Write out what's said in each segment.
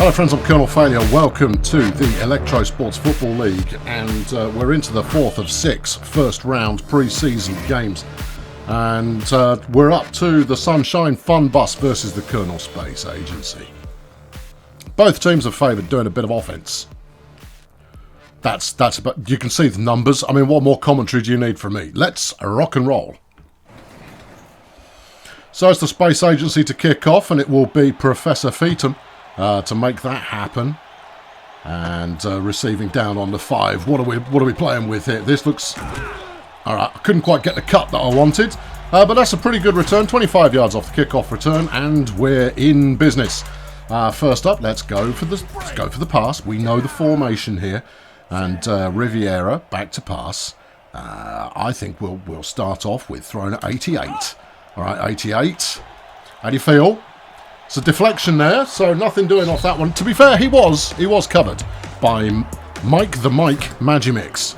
Hello friends, I'm Kernal Failure. Welcome to the Electrosports Football League, and we're into the fourth of six first round pre-season games, and we're up to the Sunshine Funbus versus the Kernal Space Agency. Both teams are favoured doing a bit of offence. That's about, you can see the numbers. I mean, what more commentary do you need from me? Let's rock and roll. So it's the Space Agency to kick off, and it will be Professor Feetham to make that happen. And receiving down on the 5. What are we playing with here? This looks... Alright, I couldn't quite get the cut that I wanted. But that's a pretty good return. 25 yards off the kickoff return, and we're in business. First up, let's go for the pass. We know the formation here. And Riviera back to pass. I think we'll start off with throwing at 88. Alright, 88. How do you feel? It's a deflection there, so nothing doing off that one. To be fair, he was covered by Mike the Mike Magimix.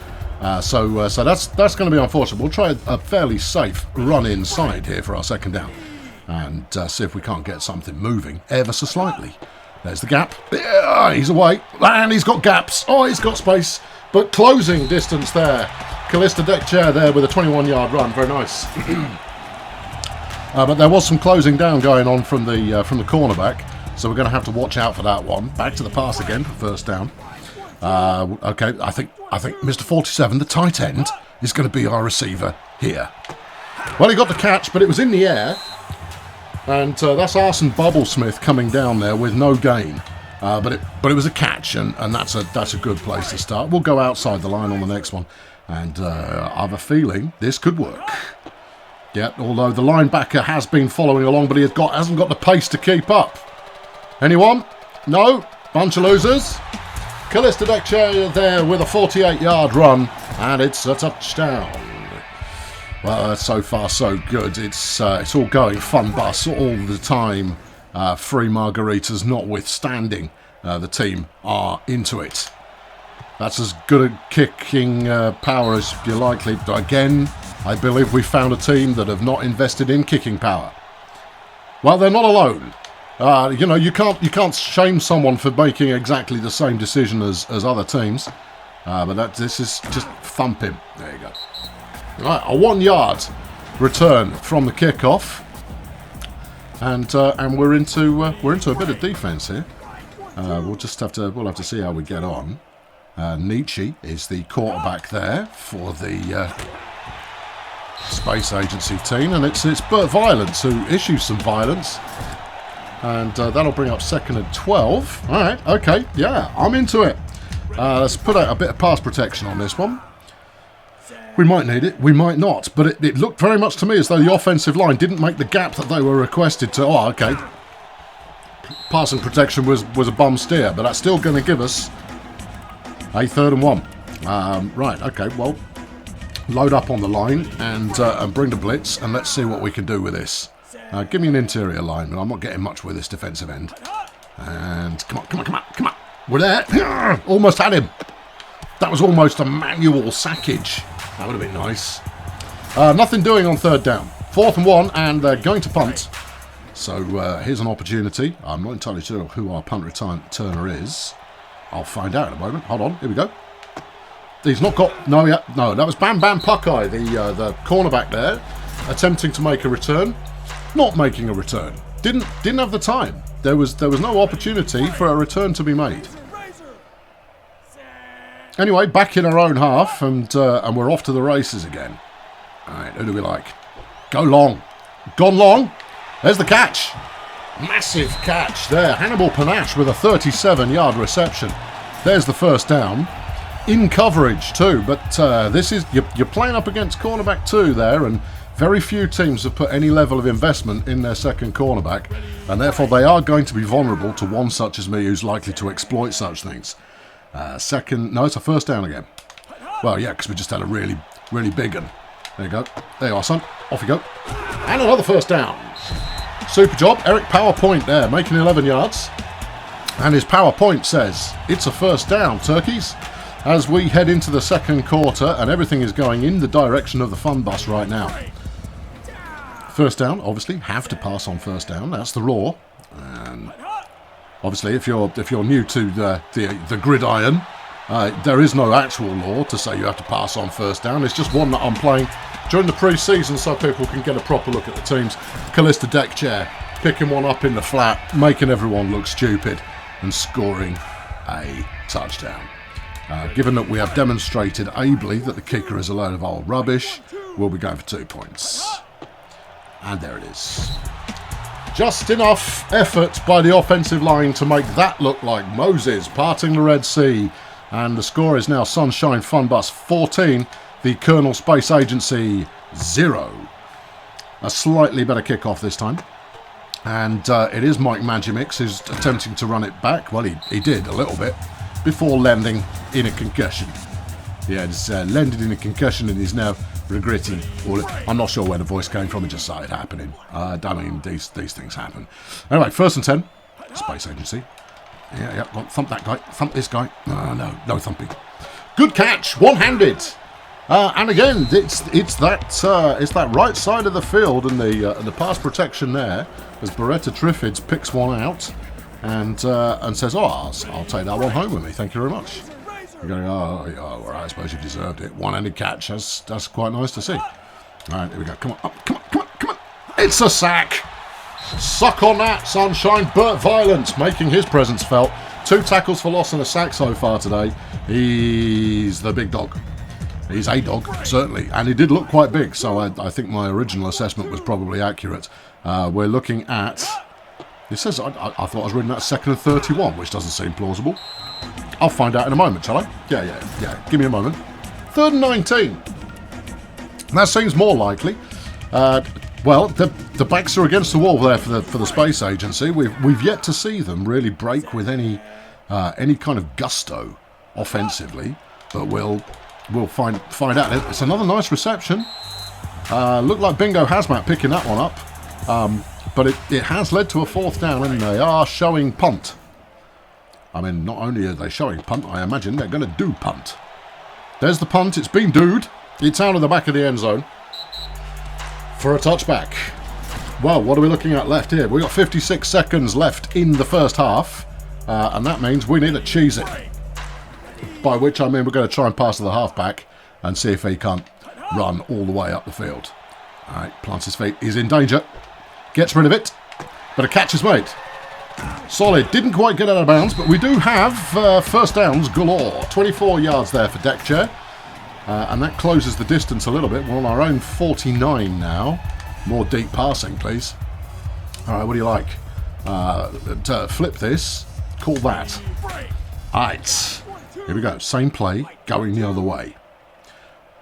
So that's going to be unfortunate. We'll try a fairly safe run inside here for our second down. And see if we can't get something moving ever so slightly. There's the gap. Yeah, he's away. And he's got gaps. Oh, he's got space. But closing distance there. Callista deck chair there with a 21-yard run. Very nice. But there was some closing down going on from the cornerback. So we're going to have to watch out for that one. Back to the pass again for first down. Okay, I think Mr. 47, the tight end, is going to be our receiver here. Well, he got the catch, but it was in the air. And that's Arson Bubblesmith coming down there with no gain. But it was a catch, and that's a good place to start. We'll go outside the line on the next one. And I have a feeling this could work. Yeah, although the linebacker has been following along, but he hasn't got the pace to keep up. Anyone? No? Bunch of losers. Callista Deckchair there with a 48-yard run, and it's a touchdown. Well, so far so good. It's all going fun bus all the time. Free margaritas notwithstanding, the team are into it. That's as good a kicking power as you're likely. Again, I believe we found a team that have not invested in kicking power. Well, they're not alone. You can't shame someone for making exactly the same decision as other teams. But this is just thump him. There you go. Right, a 1-yard return from the kickoff, and we're into a bit of defence here. We'll have to see how we get on. Nietzsche is the quarterback there for the Space Agency team, and it's Bert Violence who issues some violence, and that'll bring up 2nd and 12. All right, okay, yeah, I'm into it. Let's put out a bit of pass protection on this one. We might need it, we might not, but it looked very much to me as though the offensive line didn't make the gap that they were requested to. Oh, okay. Passing protection was a bum steer, but that's still going to give us a 3rd and 1. Right, okay, well, load up on the line and bring the blitz, and let's see what we can do with this. Give me an interior lineman. I'm not getting much with this defensive end. And come on. We're there. Almost had him. That was almost a manual sackage. That would have been nice. Nothing doing on 3rd down. 4th and 1, and they're going to punt. So here's an opportunity. I'm not entirely sure who our punt returner is. I'll find out in a moment. Hold on. Here we go. He's not got... No, that was Bam Bam Puckeye, the cornerback there, attempting to make a return. Not making a return. Didn't have the time. There was no opportunity for a return to be made. Anyway, back in our own half, and we're off to the races again. All right, who do we like? Go long. Gone long. There's the catch. Massive catch there. Hannibal Panache with a 37-yard reception. There's the first down. In coverage too, but this is you're playing up against cornerback 2 there, and very few teams have put any level of investment in their second cornerback, and therefore they are going to be vulnerable to one such as me who's likely to exploit such things. It's a first down again. Well, yeah, because we just had a really, really big one. There you go. There you are, son. Off you go. And another first down. Super job. Eric PowerPoint there, making 11 yards. And his PowerPoint says, it's a first down, turkeys. As we head into the second quarter, and everything is going in the direction of the fun bus right now. First down, obviously, have to pass on first down. That's the law. And Obviously, if you're new to the gridiron, there is no actual law to say you have to pass on first down. It's just one that I'm playing during the pre-season so people can get a proper look at the teams. Callista deck chair, picking one up in the flat, making everyone look stupid, and scoring a touchdown. Given that we have demonstrated ably that the kicker is a load of old rubbish, we'll be going for 2 points. And there it is. Just enough effort by the offensive line to make that look like Moses parting the Red Sea. And the score is now Sunshine Funbus 14, the Kernal Space Agency 0. A slightly better kickoff this time. And it is Mike Magimix who's attempting to run it back. Well, he did a little bit before landing in a concussion. Yeah, he's landed in a concussion and he's now regretting all it. I'm not sure where the voice came from, it just started happening. I mean, these things happen. Anyway, 1st and 10. Space Agency. Yeah, well, thump that guy. Thump this guy. No thumping. Good catch, one-handed. And again, it's that right side of the field and the pass protection there as Beretta Triffids picks one out and says, "Oh, I'll take that one home with me. Thank you very much." You're going, "Oh, well, I suppose you deserved it." One-handed catch. That's quite nice to see. All right, here we go. Come on, up, come on. It's a sack. Suck on that, Sunshine. Burt Violence making his presence felt. 2 tackles for loss and a sack so far today. He's the big dog. He's a dog, certainly. And he did look quite big, so I think my original assessment was probably accurate. We're looking at... It says, I thought I was reading that 2nd and 31, which doesn't seem plausible. I'll find out in a moment, shall I? Yeah. Give me a moment. 3rd and 19. That seems more likely. Well, the backs are against the wall there for the Space Agency. We've yet to see them really break with any kind of gusto offensively, but we'll find out. It's another nice reception. Looked like Bingo Hazmat picking that one up, but it has led to a 4th down, and they are showing punt. I mean, not only are they showing punt, I imagine they're going to do punt. There's the punt. It's been doed. It's out of the back of the end zone for a touchback. Well, what are we looking at left here? We've got 56 seconds left in the first half, and that means we need to cheese it. By which I mean we're going to try and pass to the halfback and see if he can't run all the way up the field. All right, plants his feet. He's in danger. Gets rid of it, but a catch is made. Solid. Didn't quite get out of bounds, but we do have first downs galore. 24 yards there for deck chair. And that closes the distance a little bit. We're on our own 49 now. More deep passing, please. All right, what do you like? Flip this. Call that. All right. Here we go. Same play, going the other way.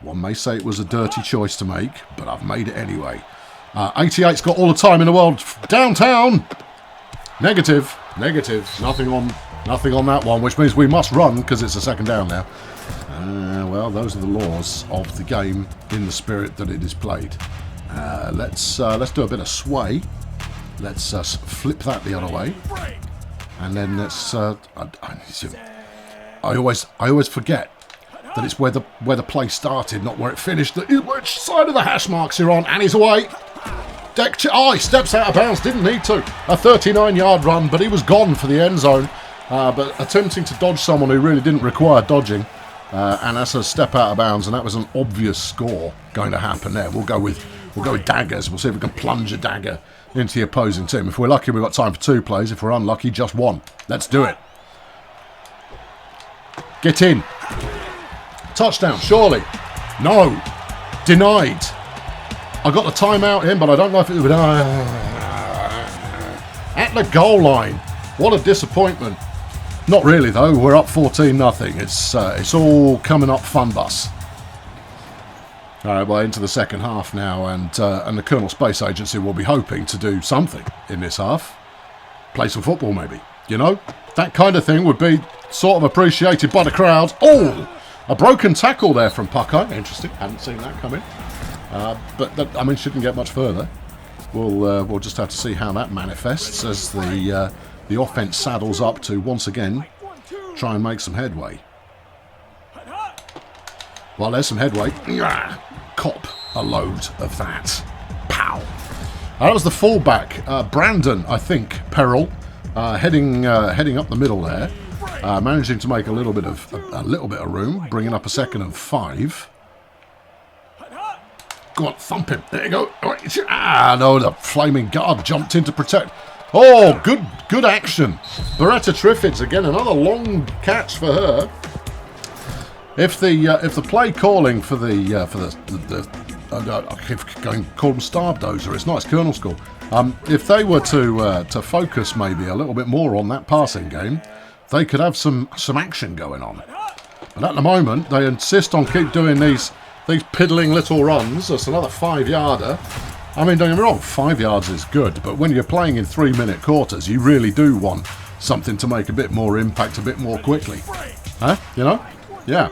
One may say it was a dirty choice to make, but I've made it anyway. 88's got all the time in the world. Downtown. Negative. Nothing on that one, which means we must run because it's a 2nd down now. Well, those are the laws of the game in the spirit that it is played. Let's do a bit of sway. Let's flip that the other way, and then let's. I always forget that it's where the play started, not where it finished. Which side of the hash marks you're on, and he's away. He steps out of bounds. Didn't need to. A 39-yard run, but he was gone for the end zone. But attempting to dodge someone who really didn't require dodging. And that's a step out of bounds, and that was an obvious score going to happen there. We'll go with daggers. We'll see if we can plunge a dagger into the opposing team. If we're lucky, we've got time for 2 plays. If we're unlucky, just 1. Let's do it. Get in. Touchdown, surely. No. Denied. I got the timeout in, but I don't know if it would... At the goal line. What a disappointment. Not really, though. We're up 14-0. It's all coming up Funbus. All right, well, into the second half now, and the Kernal Space Agency will be hoping to do something in this half. Play some football, maybe. You know? That kind of thing would be sort of appreciated by the crowd. Oh! A broken tackle there from Pucko. Interesting. Hadn't seen that coming. But that, I mean, shouldn't get much further. We'll just have to see how that manifests as the offense saddles up to once again try and make some headway. Well, there's some headway. Cop a load of that. Pow. That was the fullback, Brandon, I think, Peril, heading up the middle there, managing to make a little bit of room, bringing up a second and 5. Go on, thump him. There you go. Ah, no, the flaming guard jumped in to protect. Oh, good action. Beretta Triffids again, another long catch for her. If the play calling for the I keep going call them Star Dozer. It's not. It's Kernal School. If they were to focus maybe a little bit more on that passing game, they could have some action going on. But at the moment, they insist on keep doing these piddling little runs. That's another 5-yarder. I mean, don't get me wrong, 5 yards is good, but when you're playing in 3-minute quarters, you really do want something to make a bit more impact, a bit more quickly. Huh? You know? Yeah.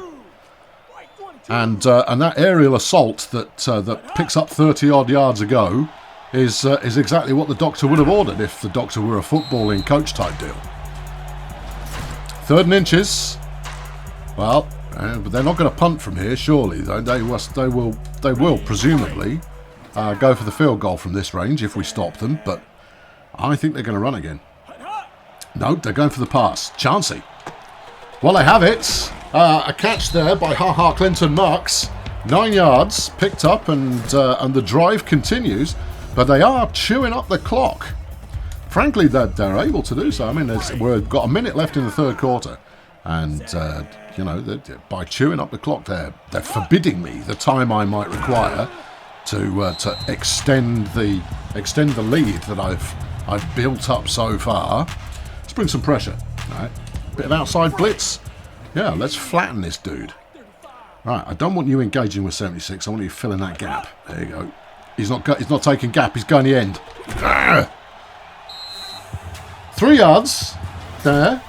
And that aerial assault that picks up 30-odd yards ago is exactly what the doctor would have ordered if the doctor were a footballing coach type deal. 3rd and inches. Well, but they're not going to punt from here, surely. They will presumably go for the field goal from this range if we stop them, but I think they're going to run again. No, they're going for the pass. Chancey. Well, they have it. A catch there by Ha Clinton Marks. 9 yards picked up, and the drive continues, but they are chewing up the clock. Frankly, they're able to do so. I mean, we've got a minute left in the 3rd quarter, and you know, by chewing up the clock, they're forbidding me the time I might require to extend the lead that I've built up so far. Let's bring some pressure. All right, bit of outside blitz. Yeah, let's flatten this dude. Right, I don't want you engaging with 76. I want you filling that gap. There you go. He's not taking gap. He's going the end. 3 yards there.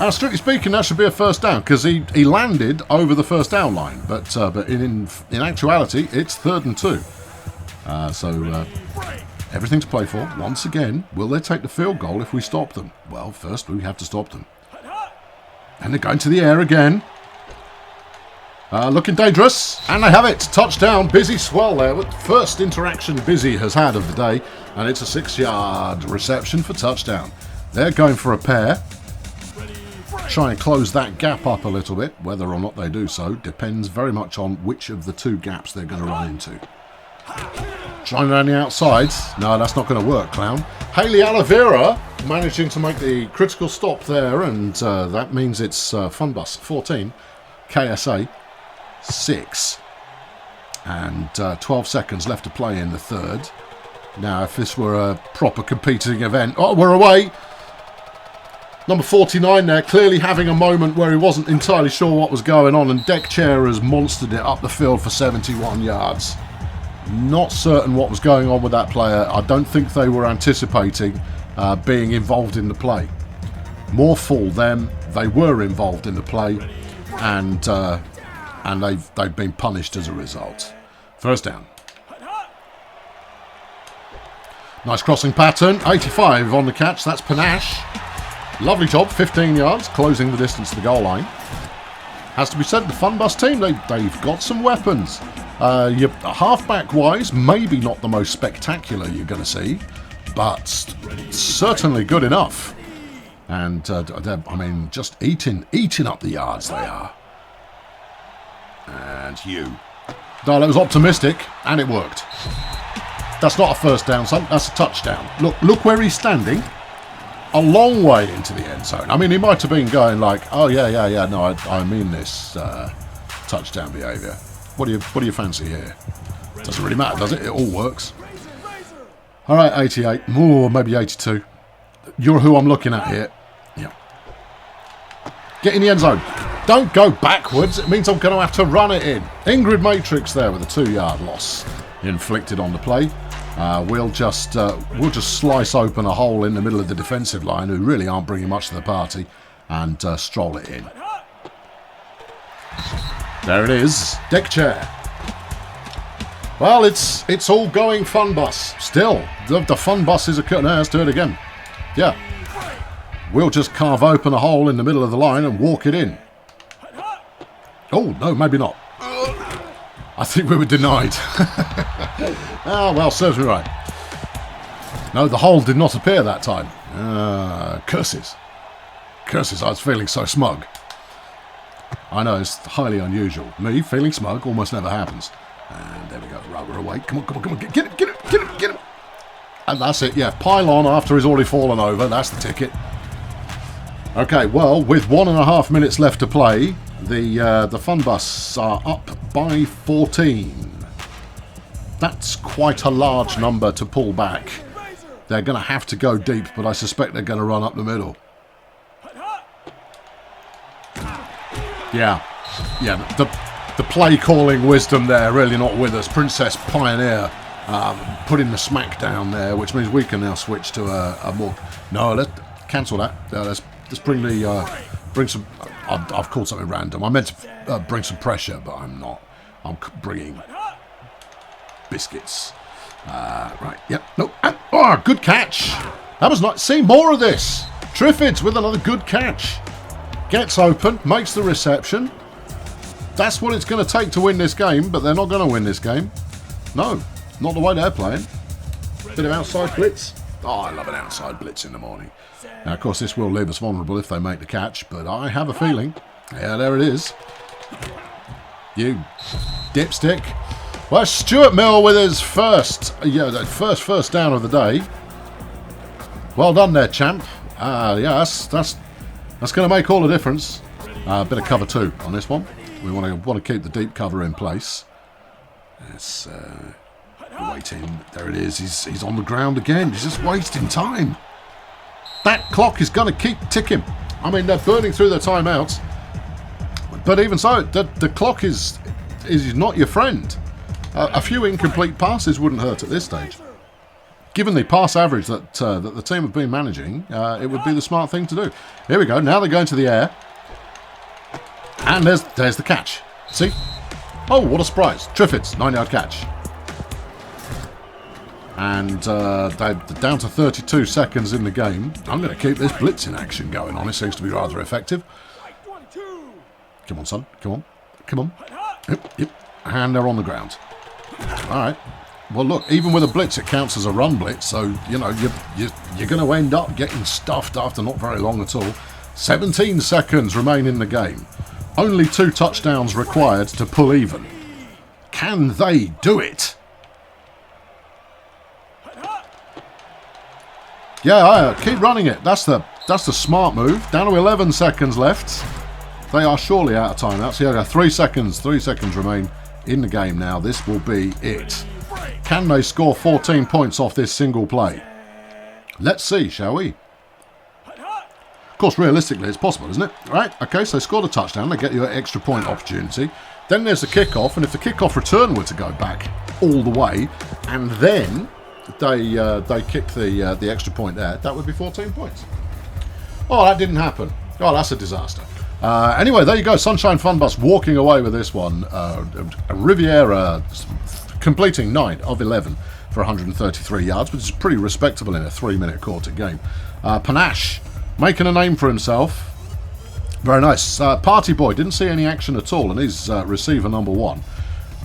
Strictly speaking, that should be a first down because he landed over the first down line. But in actuality, it's 3rd and 2. So everything to play for. Once again, will they take the field goal if we stop them? Well, first we have to stop them. And they're going to the air again. Looking dangerous. And they have it. Touchdown. Busy swell there. First interaction Busy has had of the day. And it's a 6-yard reception for touchdown. They're going for a pair. Try and close that gap up a little bit. Whether or not they do so depends very much on which of the 2 gaps they're going to run into. Trying around the outside. No, that's not going to work, clown. Haley Oliveira managing to make the critical stop there, and that means it's Funbus 14, KSA 6, and 12 seconds left to play in the 3rd. Now, if this were a proper competing event... Oh, we're away! Number 49 there, clearly having a moment where he wasn't entirely sure what was going on, and Deck Chair has monstered it up the field for 71 yards. Not certain what was going on with that player. I don't think they were anticipating being involved in the play. More fool them. They were involved in the play, and they've been punished as a result. First down. Nice crossing pattern. 85 on the catch. That's Panache. Lovely job. 15 yards, closing the distance to the goal line. Has to be said, the Funbus team, they've got some weapons. Halfback-wise, maybe not the most spectacular you're going to see, but certainly good enough. And, I mean, just eating up the yards they are. And you. No, that was optimistic, and it worked. That's not a first down, son. That's a touchdown. Look where he's standing. A long way into the end zone. I mean, he might have been going like, oh, yeah, no, I mean this touchdown behaviour. What do you fancy here? Doesn't really matter, does it? It all works. All right, 88. More, maybe 82. You're who I'm looking at here. Yeah. Get in the end zone. Don't go backwards. It means I'm going to have to run it in. Ingrid Matrix there with a 2-yard loss inflicted on the play. We'll just slice open a hole in the middle of the defensive line, who really aren't bringing much to the party, and stroll it in. There it is, Deck Chair. Well, it's all going Funbus. Still, the Funbus is a cut. No, let's do it again. Yeah, we'll just carve open a hole in the middle of the line and walk it in. Oh no, maybe not. I think we were denied. Ah, well, serves me right. No, the hole did not appear that time. Curses. Curses, I was feeling so smug. I know, it's highly unusual. Me feeling smug almost never happens. And there we go, rubber away. Come on, come on, come on, get him, get him, get him, get him. And that's it, yeah, pile on after he's already fallen over. That's the ticket. Okay, well, with 1.5 minutes left to play, the Funbus are up by 14. That's quite a large number to pull back. They're going to have to go deep, but I suspect they're going to run up the middle. Yeah, the play-calling wisdom there, really not with us. Princess Pioneer putting the smack down there, which means we can now switch to a more... No, let's cancel that. Let's bring some... I've called something random. I meant to bring some pressure, but I'm not. I'm bringing biscuits. Right, yep, no. Oh, good catch. That was nice. See, more of this. Triffids with another good catch. Gets open, makes the reception. That's what it's going to take to win this game, but they're not going to win this game. No, not the way they're playing. Bit of outside blitz. Oh, I love an outside blitz in the morning. Now, of course, this will leave us vulnerable if they make the catch, but I have a feeling. Yeah, there it is. You dipstick. Well, Stuart Mill with his first down of the day. Well done there, champ. Yeah, that's going to make all the difference. A bit of cover 2 on this one. We want to keep the deep cover in place. It's waiting. There it is. He's on the ground again. He's just wasting time. That clock is going to keep ticking. I mean, they're burning through their timeouts. But even so, the clock is not your friend. A few incomplete passes wouldn't hurt at this stage. Given the pass average that the team have been managing, it would be the smart thing to do. Here we go. Now they're going to the air. And there's the catch. See? Oh, what a surprise. Triffids, 9-yard catch. And they're down to 32 seconds in the game. I'm going to keep this blitzing action going on. It seems to be rather effective. Come on, son. Come on. Come on. Yep. And they're on the ground. All right. Well, look, even with a blitz, it counts as a run blitz. So, you know, you're going to end up getting stuffed after not very long at all. 17 seconds remain in the game. Only 2 touchdowns required to pull even. Can they do it? Yeah, keep running it. That's the smart move. Down to 11 seconds left. They are surely out of timeouts. Yeah, 3 seconds. 3 seconds remain in the game now. This will be it. Can they score 14 points off this single play? Let's see, shall we? Of course, realistically, it's possible, isn't it? Right, okay, so they scored a touchdown. They get you an extra point opportunity. Then there's the kickoff, and if the kickoff return were to go back all the way, and then they kick the extra point there, that would be 14 points. Oh, that didn't happen. Oh, that's a disaster. Anyway, there you go. Sunshine Funbus walking away with this one. Riviera completing 9 of 11 for 133 yards, which is pretty respectable in a 3-minute quarter game. Panache making a name for himself. Very nice. Party Boy didn't see any action at all, and he's receiver number 1.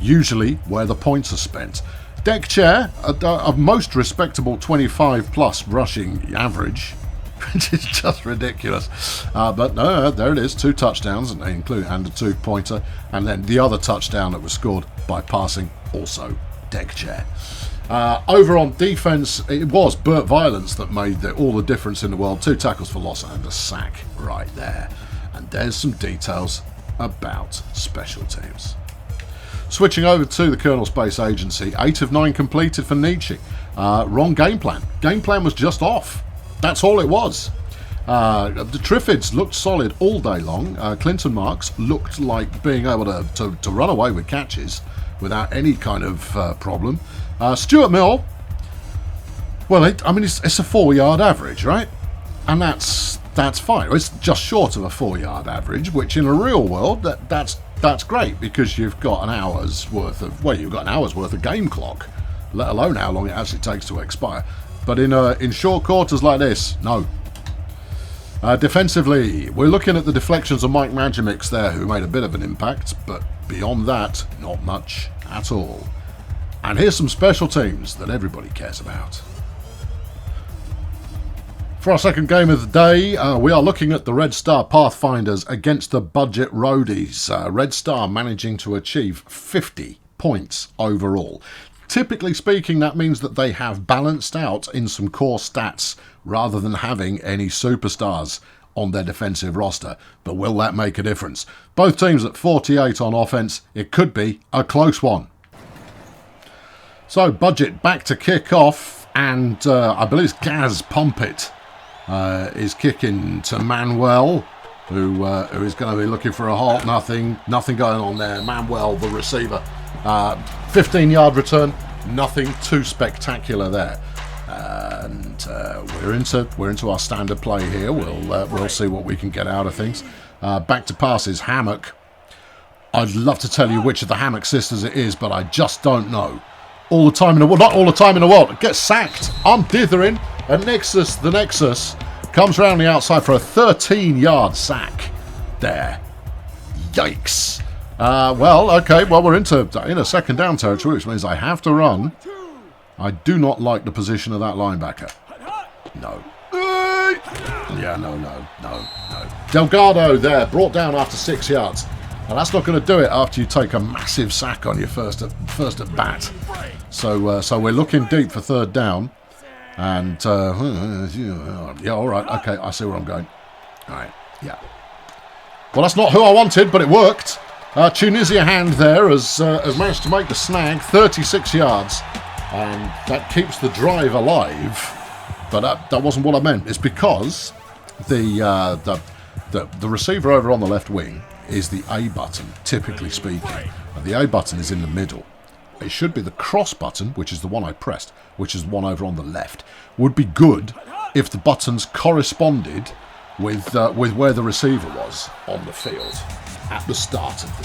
Usually where the points are spent. Deck Chair, a most respectable 25-plus rushing average, which is just ridiculous. But no, there it is. 2 touchdowns, and a 2-pointer. And then the other touchdown that was scored by passing, also Deck Chair. Over on defense, it was Burt Violence that made all the difference in the world. 2 tackles for loss and a sack right there. And there's some details about special teams. Switching over to the Kernal Space Agency, 8 of 9 completed for Nietzsche. Wrong game plan. Game plan was just off. That's all it was. The Triffids looked solid all day long. Clinton Marks looked like being able to run away with catches without any kind of problem. Stuart Mill, well, it's a 4-yard average, right? And that's fine. It's just short of a 4-yard average, which in a real world, that's great, because you've got an hour's worth of game clock, let alone how long it actually takes to expire. But in short quarters like this, no. Defensively, we're looking at the deflections of Mike Magimix there, who made a bit of an impact, but beyond that, not much at all. And here's some special teams that everybody cares about. For our second game of the day, we are looking at the Red Star Pathfinders against the Budget Roadies. Red Star managing to achieve 50 points overall. Typically speaking, that means that they have balanced out in some core stats rather than having any superstars on their defensive roster. But will that make a difference? Both teams at 48 on offense. It could be a close one. So, Budget back to kick off, and I believe it's Gaz Pumpit is kicking to Manuel, who is going to be looking for a halt. Nothing going on there. Manuel, the receiver, 15-yard return. Nothing too spectacular there. And we're into our standard play here. We'll see what we can get out of things. Back to passes. Hammock. I'd love to tell you which of the Hammock sisters it is, but I just don't know. All the time in the world, not all the time in the world. Get sacked. I'm dithering. And the Nexus comes around the outside for a 13-yard sack. There. Yikes. Well, okay. Well, we're in a second down territory, which means I have to run. I do not like the position of that linebacker. No. Yeah, no. Delgado there, brought down after 6 yards. And that's not going to do it after you take a massive sack on your first at bat. So we're looking deep for third down. And, yeah, all right. Okay, I see where I'm going. All right, yeah. Well, that's not who I wanted, but it worked. Tunisia hand there has managed to make the snag, 36 yards. And that keeps the drive alive. But that wasn't what I meant. It's because the receiver over on the left wing is the A button, typically speaking. And the A button is in the middle. It should be the cross button, which is the one I pressed, which is the one over on the left. Would be good if the buttons corresponded with where the receiver was on the field at the start of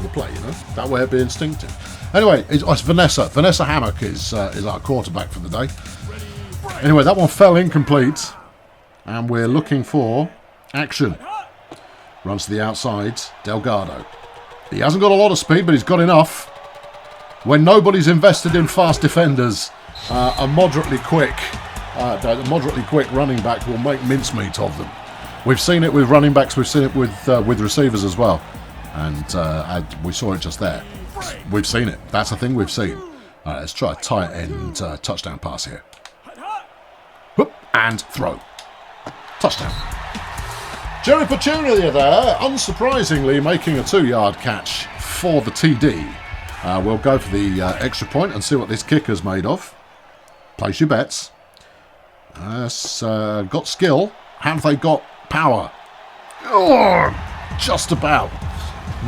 the play. You know, that way it'd be instinctive. Anyway, it's Vanessa. Vanessa Hammock is our quarterback for the day. Anyway, that one fell incomplete, and we're looking for action. Runs to the outside, Delgado. He hasn't got a lot of speed, but he's got enough. When nobody's invested in fast defenders, a moderately quick running back will make mincemeat of them. We've seen it with running backs. We've seen it with receivers as well, and we saw it just there. We've seen it. That's a thing we've seen. All right, let's try a tight end touchdown pass here. Whoop, and throw. Touchdown. Jerry Petunia there, unsurprisingly making a 2-yard catch for the TD. We'll go for the extra point and see what this kicker's made of. Place your bets. Got skill. Have they got power? Oh, just about.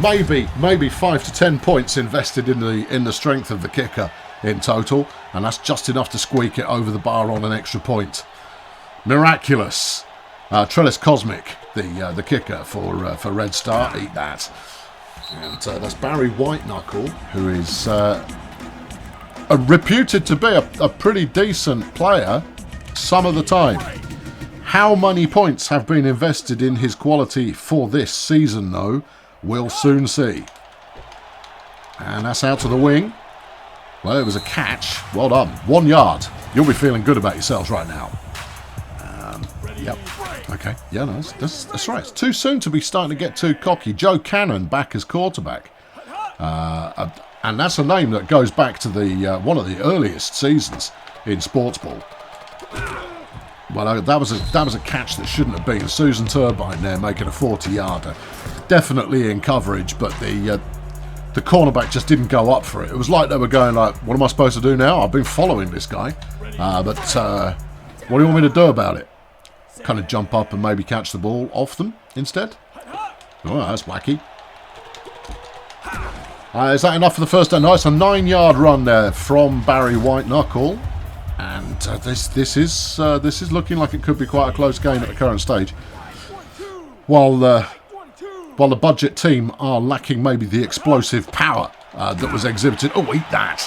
Maybe 5 to 10 points invested in the strength of the kicker in total, and that's just enough to squeak it over the bar on an extra point. Miraculous. Trellis Cosmic, the kicker for Red Star. Eat that. And that's Barry Whiteknuckle, who is reputed to be a pretty decent player some of the time. How many points have been invested in his quality for this season, though, we'll soon see. And that's out to the wing. Well, it was a catch. Well done. 1 yard. You'll be feeling good about yourselves right now. Yep. Okay. Yeah, no, that's right. It's too soon to be starting to get too cocky. Joe Cannon back as quarterback. And that's a name that goes back to the one of the earliest seasons in sports ball. Well, that was a catch that shouldn't have been. Susan Turbine there making a 40-yarder. Definitely in coverage, but the cornerback just didn't go up for it. It was like they were going like, what am I supposed to do now? I've been following this guy. But what do you want me to do about it? Kind of jump up and maybe catch the ball off them instead? Oh, that's wacky. Is that enough for the first down? No, it's a 9-yard run there from Barry Whiteknuckle. And this is looking like it could be quite a close game at the current stage. While the Budget team are lacking maybe the explosive power that was exhibited. Oh, eat that!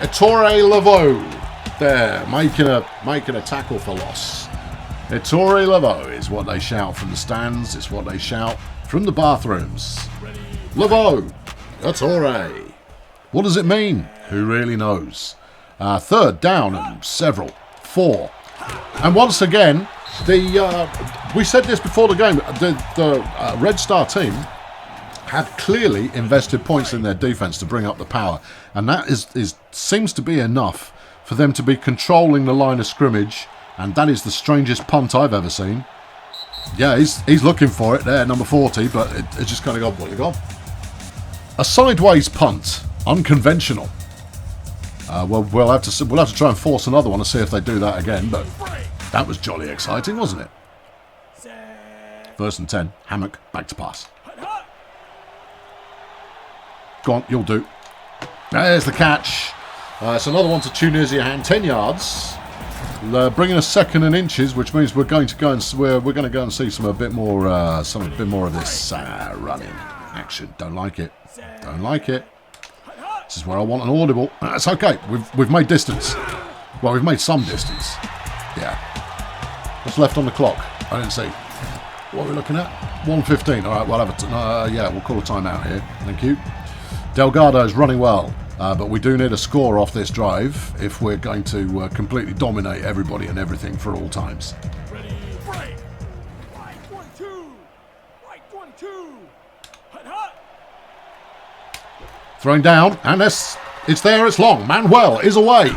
Ettore Laveau there making a tackle for loss. Ettore Laveau is what they shout from the stands. It's what they shout from the bathrooms. Laveau, Ettore. What does it mean? Who really knows? Third down and several. 4. And once again, we said this before the game, the Red Star team had clearly invested points in their defence to bring up the power. And that seems to be enough for them to be controlling the line of scrimmage. And that is the strangest punt I've ever seen. Yeah, he's looking for it there, number 40, but it just kind of gone. A sideways punt, unconventional. We'll have to try and force another one to see if they do that again. But that was jolly exciting, wasn't it? 1st and 10. Hammock back to pass. Go on, you'll do. There's the catch. It's another one to Tunisia hand, 10 yards. Bringing us 2nd and inches, which means we're going to go and see a bit more of this running action. Don't like it. Don't like it. This is where I want an audible. It's okay. We've made distance. Well, we've made some distance. Yeah. What's left on the clock? I didn't see. What are we looking at? 1:15. All right. We'll have we'll call a timeout here. Thank you. Delgado's running well. But we do need a score off this drive if we're going to completely dominate everybody and everything for all times. Ready, break. Right, 1-2. Right, 1-2. Hut, hut. Throwing down, and it's there, it's long. Manuel is away.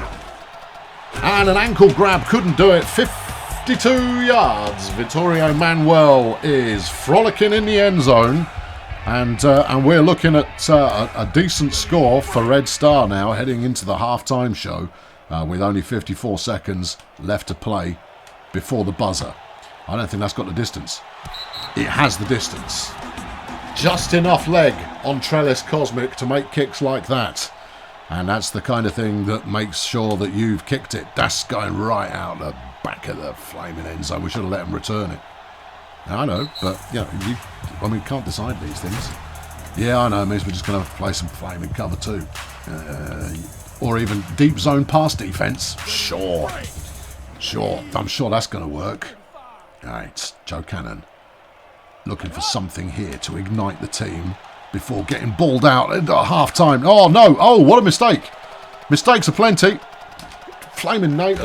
And an ankle grab couldn't do it. 52 yards. Vittorio Manuel is frolicking in the end zone. And we're looking at a decent score for Red Star now, heading into the half-time show with only 54 seconds left to play before the buzzer. I don't think that's got the distance. It has the distance. Just enough leg on Trellis Cosmic to make kicks like that. And that's the kind of thing that makes sure that you've kicked it. That's going right out the back of the flaming end zone. We should have let him return it. I know, but we can't decide these things. Yeah, I know. It means we're just going to play some flaming cover too, or even deep zone pass defense. Sure. I'm sure that's going to work. All right, Joe Cannon looking for something here to ignite the team before getting balled out at half time. Oh no! Oh, what a mistake! Mistakes are plenty. Flaming Nate.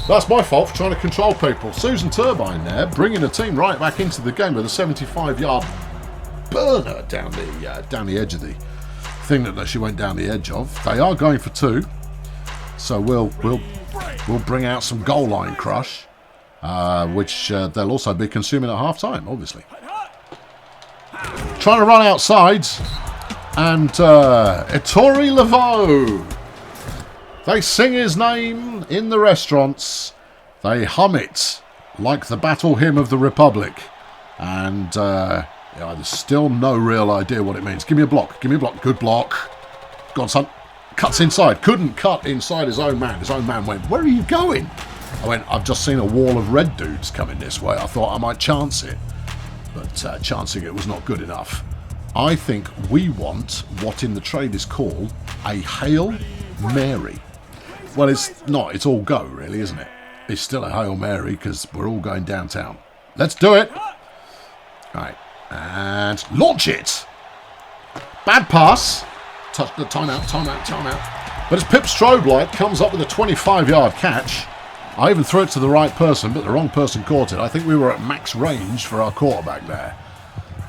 That's my fault for trying to control people. Susan Turbine there, bringing the team right back into the game with a 75-yard burner down the edge of the thing that she went down the edge of. They are going for 2, so we'll bring out some goal line crush, which they'll also be consuming at half time, obviously. Trying to run outside, and Ettore Laveau. They sing his name in the restaurants. They hum it like the battle hymn of the Republic. And there's still no real idea what it means. Give me a block. Give me a block. Good block. Go on, son. Cuts inside. Couldn't cut inside his own man. His own man went, where are you going? I went, I've just seen a wall of red dudes coming this way. I thought I might chance it. But chancing it was not good enough. I think we want what in the trade is called a Hail Mary. Well, it's not. It's all go, really, isn't it? It's still a Hail Mary because we're all going downtown. Let's do it. All right. And launch it. Bad pass. Touch the timeout. But as Pip Strobe comes up with a 25-yard catch. I even threw it to the right person, but the wrong person caught it. I think we were at max range for our quarterback there.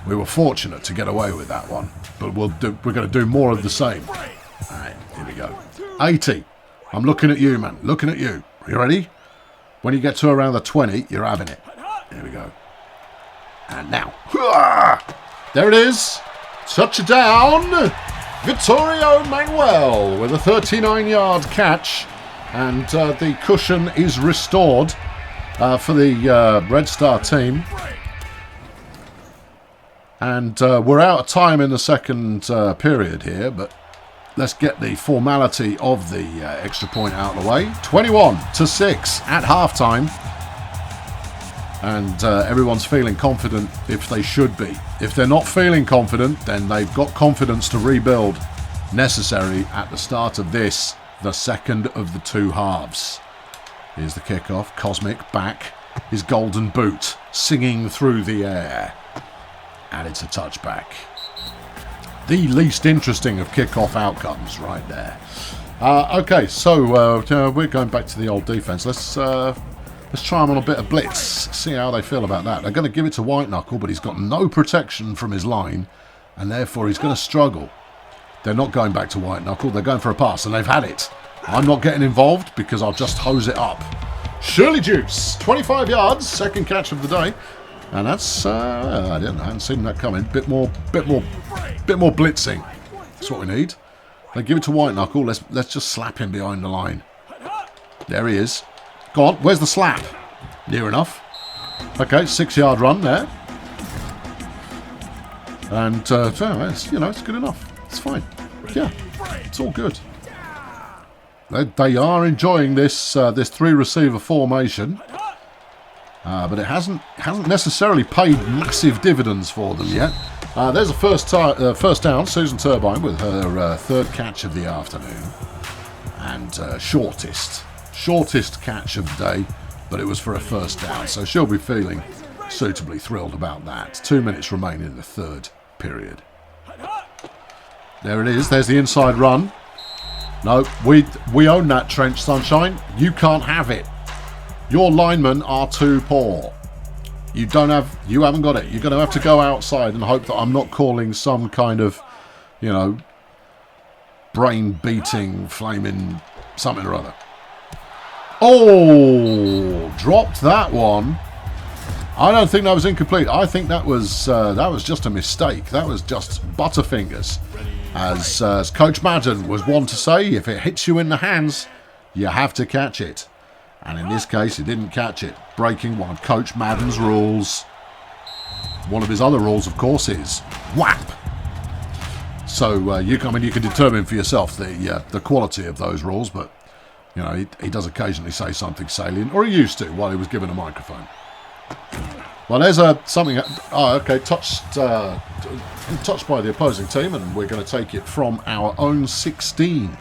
We were fortunate to get away with that one. But we're going to do more of the same. All right. Here we go. 80. I'm looking at you, man. Looking at you. Are you ready? When you get to around the 20, you're having it. Here we go. And now. There it is. Touchdown. Vittorio Manuel with a 39-yard catch. And the cushion is restored for the Red Star team. And we're out of time in the second period here, but let's get the formality of the extra point out of the way. 21-6 at halftime. And everyone's feeling confident if they should be. If they're not feeling confident, then they've got confidence to rebuild necessary at the start of this, the second of the 2 halves. Here's the kickoff. Cosmic back. His golden boot singing through the air. And it's a touchback. The least interesting of kickoff outcomes right there. Okay, so we're going back to the old defence. Let's try them on a bit of blitz. See how they feel about that. They're going to give it to White Knuckle, but he's got no protection from his line, and therefore he's going to struggle. They're not going back to White Knuckle. They're going for a pass, and they've had it. I'm not getting involved because I'll just hose it up. Shirley Juice, 25 yards, second catch of the day, and that's I hadn't seen that coming. Bit more blitzing. That's what we need. They give it to White Knuckle. Let's just slap him behind the line. There he is. Go on. Where's the slap? Near enough. Okay, 6-yard run there, and it's, it's good enough. It's fine. Yeah, it's all good. They are enjoying this this 3-receiver formation, but it hasn't necessarily paid massive dividends for them yet. There's a first down. Susan Turbine with her third catch of the afternoon, and shortest catch of the day, but it was for a first down, so she'll be feeling suitably thrilled about that. 2 minutes remaining in the third period. There it is. There's the inside run. No, we own that trench, Sunshine. You can't have it. Your linemen are too poor. You haven't got it. You're going to have to go outside and hope that I'm not calling some kind of, brain-beating, flaming something or other. Oh, dropped that one. I don't think that was incomplete. I think that was just a mistake. That was just butterfingers. As Coach Madden was one to say, if it hits you in the hands, you have to catch it. And in this case, he didn't catch it, breaking one of Coach Madden's rules. One of his other rules, of course, is whap. So you can determine for yourself the quality of those rules, but he does occasionally say something salient, or he used to while he was given a microphone. Well, there's something. Oh, okay, touched by the opposing team, and we're going to take it from our own 16.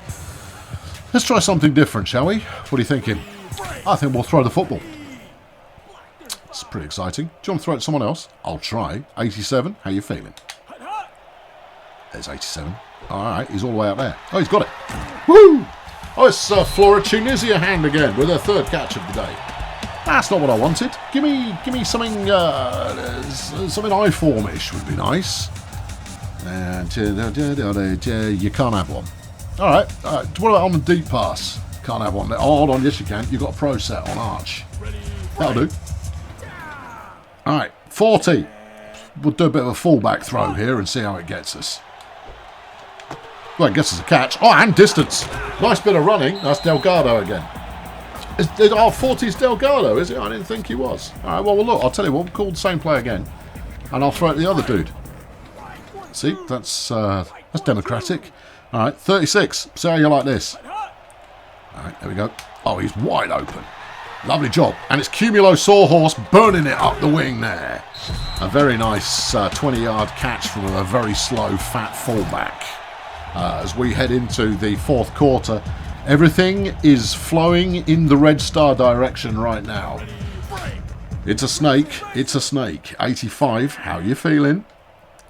Let's try something different, shall we? What are you thinking? I think we'll throw the football. It's pretty exciting. Do you want to throw it to someone else? I'll try. 87. How you feeling? There's 87. All right, he's all the way up there. Oh, he's got it. Woo! Oh, it's Flora Tunisia hand again with her third catch of the day. That's not what I wanted. Give me something something I-form-ish would be nice. You can't have one. All right. What about on the deep pass? Can't have one. Oh, hold on. Yes, you can. You've got a pro set on arch. That'll do. All right. 40. We'll do a bit of a fullback throw here and see how it gets us. Well, it gets us a catch. Oh, and distance. Nice bit of running. That's Delgado again. 40's Delgado, is it? I didn't think he was. All right, well, look, I'll tell you what, we'll call the same play again, and I'll throw it at the other dude. See, that's democratic. All right, 36. See how you like this. All right, there we go. Oh, he's wide open. Lovely job. And it's Cumulo Sawhorse burning it up the wing there. A very nice 20-yard catch from a very slow, fat fullback. As we head into the fourth quarter, everything is flowing in the Red Star direction right now. It's a snake. It's a snake. 85. How you feeling?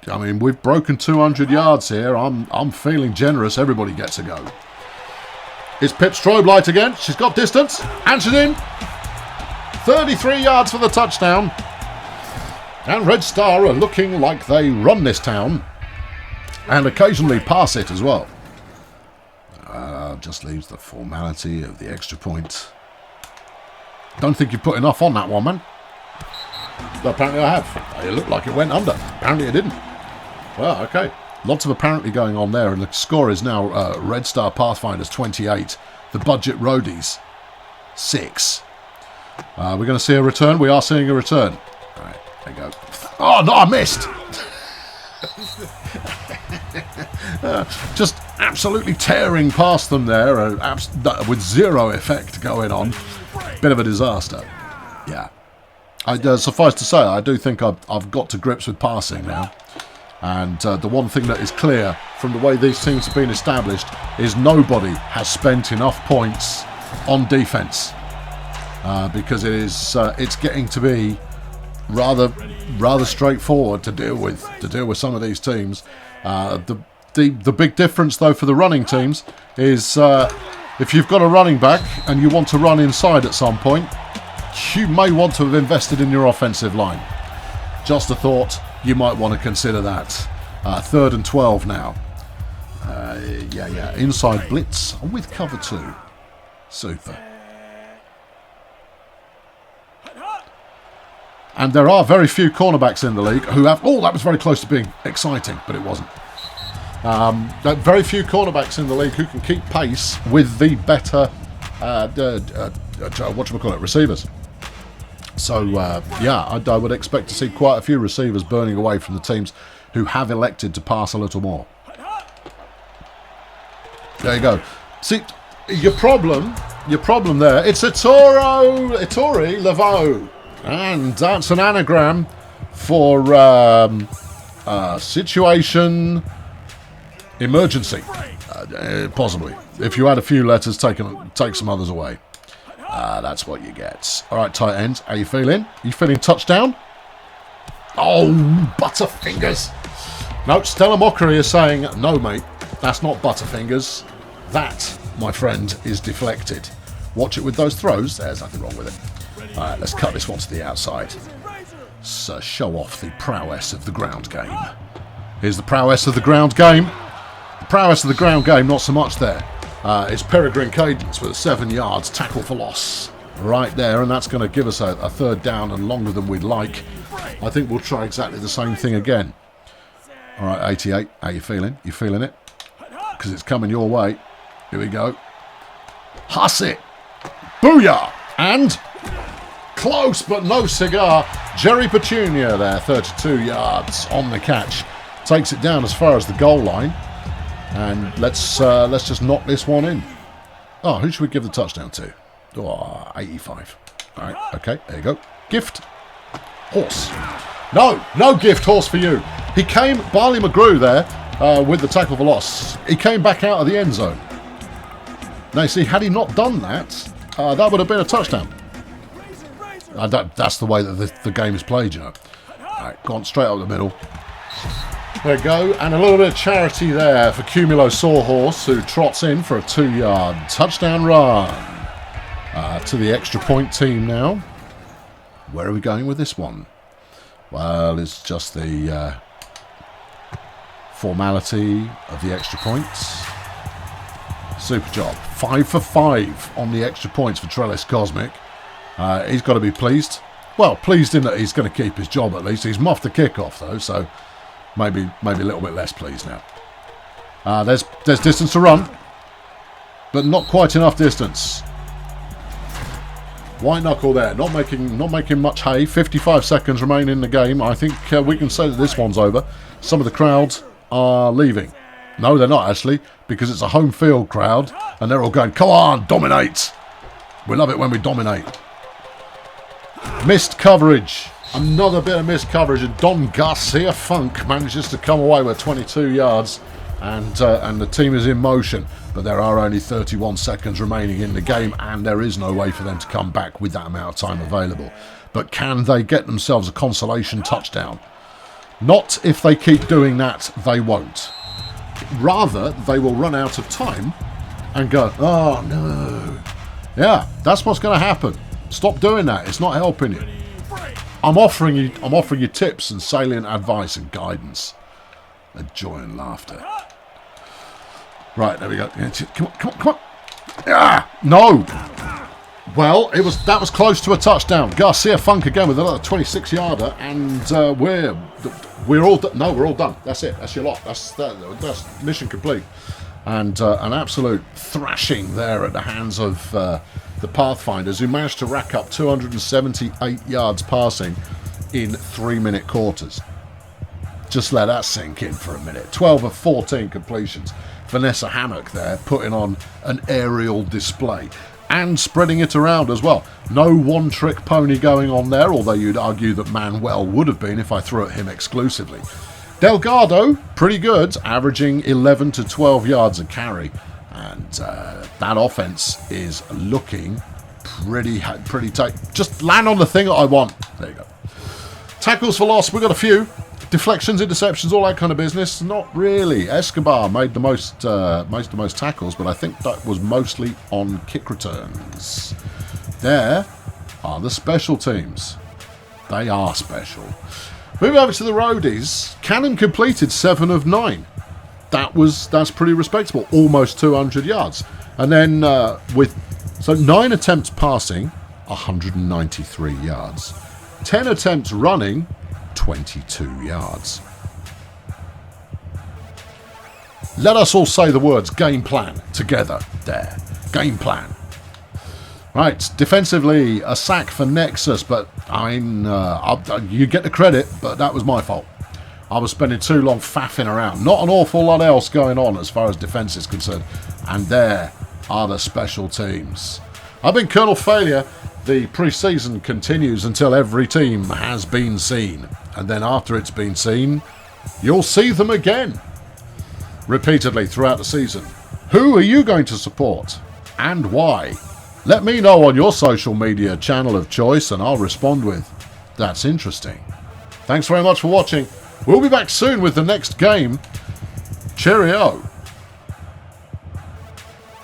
I mean, we've broken 200 yards here. I'm feeling generous. Everybody gets a go. It's Pip's strobe light again. She's got distance. And she's in. 33 yards for the touchdown. And Red Star are looking like they run this town. And occasionally pass it as well. Just leaves the formality of the extra point. Don't think you've put enough on that one, man. But apparently I have. It looked like it went under. Apparently it didn't. Well, okay. Lots of apparently going on there, and the score is now Red Star Pathfinders 28, the Budget Roadies 6. We're going to see a return. We are seeing a return. All right, there you go. Oh, no, I missed. Just absolutely tearing past them there, with zero effect going on. Bit of a disaster. Yeah. Suffice to say, I do think I've got to grips with passing now. And the one thing that is clear from the way these teams have been established is nobody has spent enough points on defence. Because it's getting to be rather straightforward to deal with some of these teams. The big difference, though, for the running teams is if you've got a running back and you want to run inside at some point, you may want to have invested in your offensive line. Just a thought, you might want to consider that. 3rd and 12 now. Yeah. Inside blitz with cover 2. Super. And there are very few cornerbacks in the league who have... Oh, that was very close to being exciting, but it wasn't. Very few cornerbacks in the league who can keep pace with the better, receivers. So, yeah, I would expect to see quite a few receivers burning away from the teams who have elected to pass a little more. There you go. See, your problem there, it's Ettore Laveau. And that's an anagram for situation emergency. Possibly. If you add a few letters, take some others away. That's what you get. All right, tight ends, how you feeling? You feeling touchdown? Oh, Butterfingers. No, Stella Mockery is saying, no, mate, that's not Butterfingers. That, my friend, is deflected. Watch it with those throws. There's nothing wrong with it. All right, let's cut this one to the outside. So show off the prowess of the ground game. Here's the prowess of the ground game. The prowess of the ground game, not so much there. It's Peregrine Cadence with 7 yards, tackle for loss. Right there, and that's going to give us a 3rd down and longer than we'd like. I think we'll try exactly the same thing again. All right, 88, how you feeling? You feeling it? Because it's coming your way. Here we go. Huss it. Booyah! And... close, but no cigar. Jerry Petunia there, 32 yards on the catch. Takes it down as far as the goal line. And let's just knock this one in. Oh, who should we give the touchdown to? Oh, 85. All right, okay, there you go. Gift. Horse. No gift horse for you. He came, Barley McGrew there, with the tackle for loss. He came back out of the end zone. Now, you see, had he not done that, that would have been a touchdown. That's the way that the game is played, you know. Alright, gone straight up the middle. There we go. And a little bit of charity there for Cumulo Sawhorse, who trots in for a 2-yard touchdown run. To the extra point team now. Where are we going with this one? Well, it's just the formality of the extra points. Super job. 5 for 5 on the extra points for Trellis Cosmic. He's got to be pleased. Well, pleased in that he's going to keep his job at least. He's muffed the kickoff though, so maybe a little bit less pleased now. There's distance to run, but not quite enough distance. White knuckle there, not making much hay. 55 seconds remain in the game. I think we can say that this one's over. Some of the crowd are leaving. No, they're not actually, because it's a home field crowd, and they're all going, "Come on, dominate!" We love it when we dominate. Missed coverage. Another bit of missed coverage, and Don Garcia Funk manages to come away with 22 yards, and the team is in motion. But there are only 31 seconds remaining in the game, and there is no way for them to come back with that amount of time available. But can they get themselves a consolation touchdown? Not if they keep doing that, they won't. Rather, they will run out of time and go, "Oh no." Yeah, that's what's going to happen. Stop doing that. It's not helping you. I'm offering you tips and salient advice and guidance. And joy and laughter. Right, there we go. Come on. Ah, no. Well, that was close to a touchdown. Garcia Funk again with another 26-yarder, and we're all done. No, we're all done. That's it. That's your lot. That's mission complete. And an absolute thrashing there at the hands of the Pathfinders, who managed to rack up 278 yards passing in 3-minute quarters. Just let that sink in for a minute. 12 of 14 completions. Vanessa Hammock there putting on an aerial display and spreading it around as well. No one-trick pony going on there, although you'd argue that Manuel would have been if I threw at him exclusively. Delgado, pretty good, averaging 11 to 12 yards a carry. And that offense is looking pretty tight. Just land on the thing that I want. There you go. Tackles for loss, we've got a few. Deflections, interceptions, all that kind of business? Not really. Escobar made the most tackles, but I think that was mostly on kick returns. There are the special teams. They are special. Moving over to the roadies, Cannon completed 7 of 9. That's pretty respectable, almost 200 yards. And then 9 attempts passing, 193 yards. 10 attempts running, 22 yards. Let us all say the words game plan together there. Game plan. Right, defensively, a sack for Nexus, but you get the credit, but that was my fault. I was spending too long faffing around. Not an awful lot else going on as far as defence is concerned. And there are the special teams. I've been Kernal Failure. The pre-season continues until every team has been seen. And then after it's been seen, you'll see them again. Repeatedly throughout the season. Who are you going to support? And why? Let me know on your social media channel of choice and I'll respond with, that's interesting. Thanks very much for watching. We'll be back soon with the next game. Cheerio.